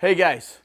Hey guys,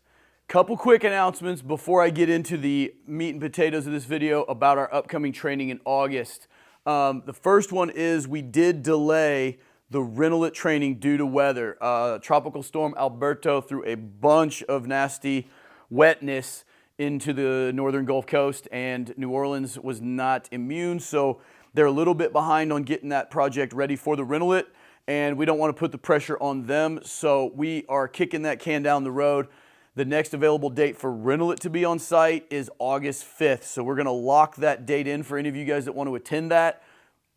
couple quick announcements before I get into the meat and potatoes of this video about our upcoming training in August. The first one is we did delay the renolit training due to weather. Tropical storm Alberto threw a bunch of nasty wetness into the northern Gulf Coast, and New Orleans was not immune, so they're a little bit behind on getting that project ready for the renolit, and we don't want to put the pressure on them, so we are kicking that can down the road. The next available date for renolit to be on site is August 5th, so we're going to lock that date in for any of you guys that want to attend that.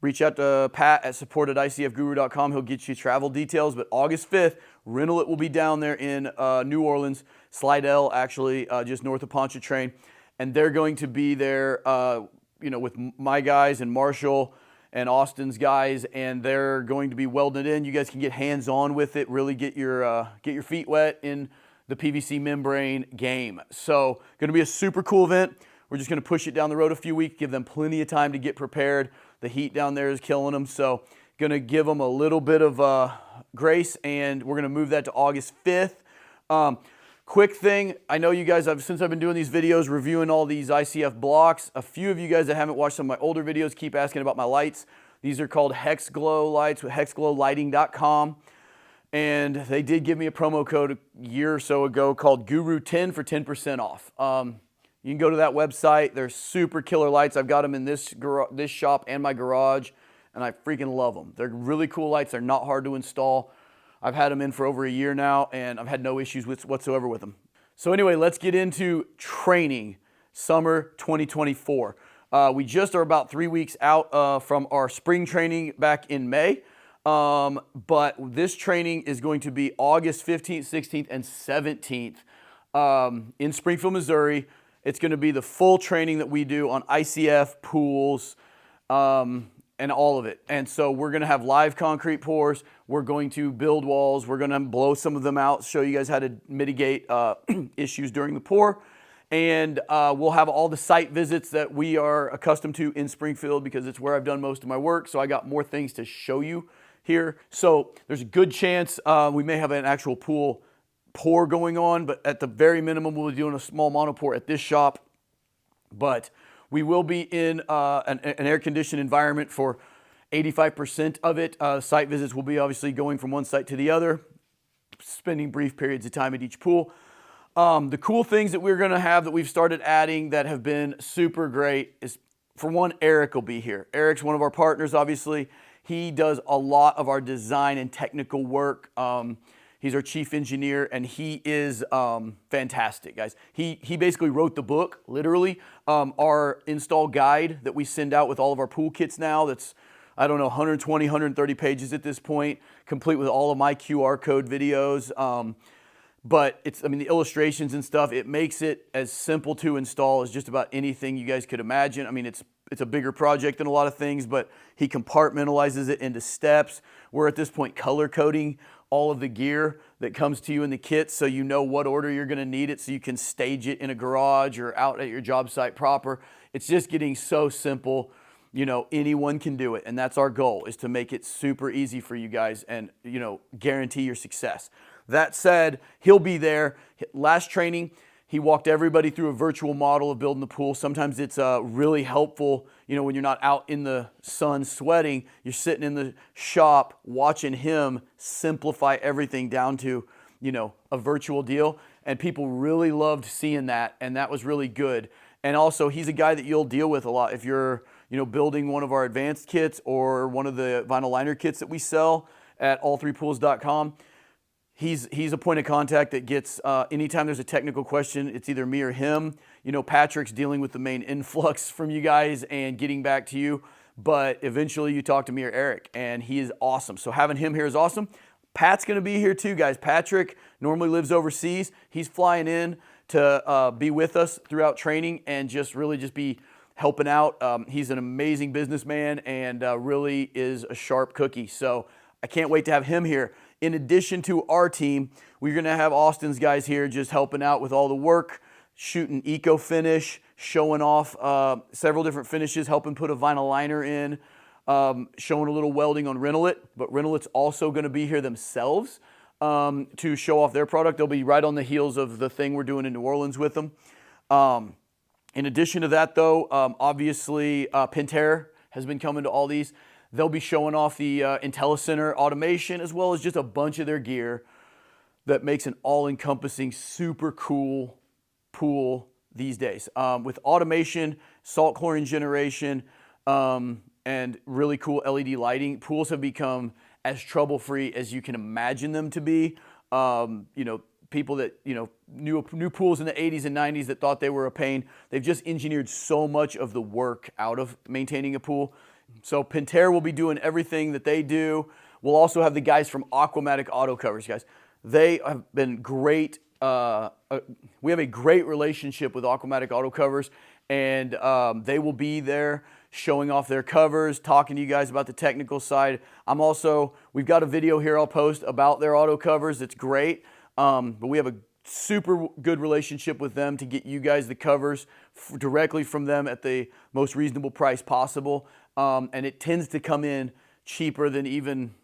Reach out to Pat at support@icfguru.com. He'll get you travel details, but August 5th, renolit will be down there in New Orleans, Slidell, actually, just north of Pontchartrain, and they're going to be there, with my guys and Marshall and Austin's guys, and they're going to be welding it in. You guys can get hands-on with it, really get your feet wet in the PVC membrane game. So going to be a super cool event. We're just going to push it down the road a few weeks, give them plenty of time to get prepared. The heat down there is killing them, so going to give them a little bit of grace, and we're going to move that to August 5th. Quick thing, I know you guys, since I've been doing these videos, reviewing all these ICF blocks, a few of you guys that haven't watched some of my older videos keep asking about my lights. These are called Hex Glow lights with hexglowlighting.com. And they did give me a promo code a year or so ago called Guru10 for 10% off. You can go to that website. They're super killer lights. I've got them in this shop and my garage, and I freaking love them. They're really cool lights. They're not hard to install. I've had them in for over a year now, and I've had no issues whatsoever with them. So anyway, let's get into training summer 2024. We just are about 3 weeks out from our spring training back in May. But this training is going to be August 15th, 16th, and 17th in Springfield, Missouri. It's going to be the full training that we do on ICF, pools, and all of it. And so we're going to have live concrete pours. We're going to build walls. We're going to blow some of them out, show you guys how to mitigate issues during the pour. And we'll have all the site visits that we are accustomed to in Springfield because it's where I've done most of my work. So I got more things to show you here. So there's a good chance we may have an actual pool pour going on, but at the very minimum, we'll be doing a small monopore at this shop. But we will be in an air-conditioned environment for 85% of it. Site visits will be obviously going from one site to the other, spending brief periods of time at each pool. The cool things that we're going to have that we've started adding that have been super great is, for one, Eric will be here. Eric's one of our partners, obviously. He does a lot of our design and technical work. He's our chief engineer, and he is fantastic, guys. He basically wrote the book, literally. Our install guide that we send out with all of our pool kits now, that's, I don't know, 120, 130 pages at this point, complete with all of my QR code videos. But the illustrations and stuff, it makes it as simple to install as just about anything you guys could imagine. I mean, it's a bigger project than a lot of things, but he compartmentalizes it into steps. We're at this point color coding all of the gear that comes to you in the kit so you know what order you're going to need it so you can stage it in a garage or out at your job site proper. It's just getting so simple. Anyone can do it, and that's our goal, is to make it super easy for you guys and, guarantee your success. That said, he'll be there. Last training, he walked everybody through a virtual model of building the pool. Sometimes it's really helpful, when you're not out in the sun sweating, you're sitting in the shop watching him simplify everything down to, a virtual deal. And people really loved seeing that, and that was really good. And also, he's a guy that you'll deal with a lot. If you're, building one of our advanced kits or one of the vinyl liner kits that we sell at all3pools.com, He's a point of contact that gets, anytime there's a technical question, it's either me or him. Patrick's dealing with the main influx from you guys and getting back to you, but eventually you talk to me or Eric, and he is awesome. So having him here is awesome. Pat's going to be here too, guys. Patrick normally lives overseas. He's flying in to be with us throughout training and just be helping out. He's an amazing businessman and really is a sharp cookie. So I can't wait to have him here. In addition to our team, we're going to have Austin's guys here just helping out with all the work, shooting eco finish, showing off several different finishes, helping put a vinyl liner in, showing a little welding on renolit. But renolit's also going to be here themselves. to show off their product. They'll be right on the heels of the thing we're doing in New Orleans with them. In addition to that, though, obviously Pentair has been coming to all these. They'll be showing off the IntelliCenter automation as well as just a bunch of their gear that makes an all-encompassing, super cool pool these days. With automation, salt chlorine generation, and really cool LED lighting, pools have become as trouble-free as you can imagine them to be. People that, new pools in the 80s and 90s that thought they were a pain, they've just engineered so much of the work out of maintaining a pool. So Pentair will be doing everything that they do. We'll also have the guys from Aquamatic auto covers, guys. They have been great. We have a great relationship with Aquamatic auto covers, and they will be there showing off their covers, talking to you guys about the technical side. We've got a video here I'll post about their auto covers. It's great. But we have a super good relationship with them to get you guys the covers directly from them at the most reasonable price possible. And it tends to come in cheaper than even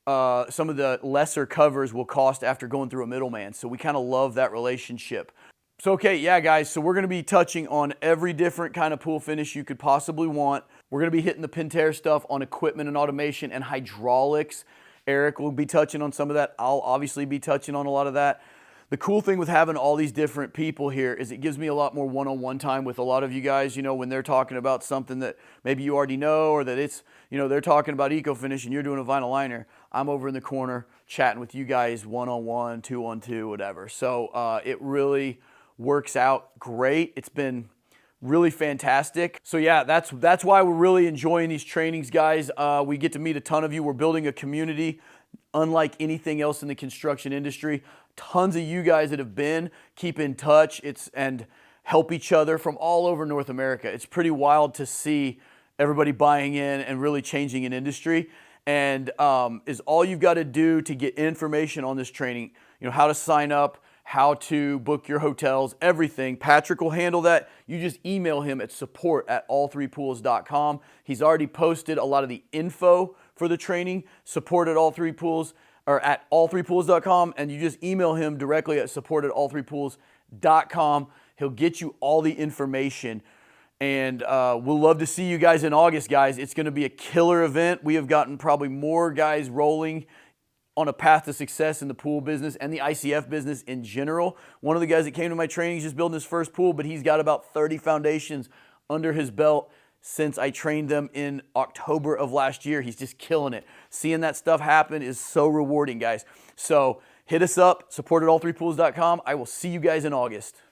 some of the lesser covers will cost after going through a middleman. So we kind of love that relationship. So, okay, yeah, guys, so we're going to be touching on every different kind of pool finish you could possibly want. We're going to be hitting the Pentair stuff on equipment and automation and hydraulics. Eric will be touching on some of that. I'll obviously be touching on a lot of that. The cool thing with having all these different people here is it gives me a lot more one-on-one time with a lot of you guys, when they're talking about something that maybe you already know, or that it's, they're talking about eco-finish and you're doing a vinyl liner. I'm over in the corner chatting with you guys one-on-one, two-on-two, whatever. So it really works out great. It's been really fantastic. So yeah, that's why we're really enjoying these trainings, guys. We get to meet a ton of you. We're building a community unlike anything else in the construction industry. Tons of you guys that have been, keep in touch and help each other from all over North America. It's pretty wild to see everybody buying in and really changing an industry. And is all you've got to do to get information on this training, how to sign up, how to book your hotels, everything. Patrick will handle that. You just email him at support@all3pools.com. He's already posted a lot of the info for the training, support@all3pools or at all3pools.com, and you just email him directly at support@all3pools.com. He'll get you all the information. And we'll love to see you guys in August, guys. It's going to be a killer event. We have gotten probably more guys rolling on a path to success in the pool business and the ICF business in general. One of the guys that came to my training is just building his first pool, but he's got about 30 foundations under his belt since I trained them in October of last year. He's just killing it. Seeing that stuff happen is so rewarding, guys. So hit us up, support@all3pools.com. I will see you guys in August.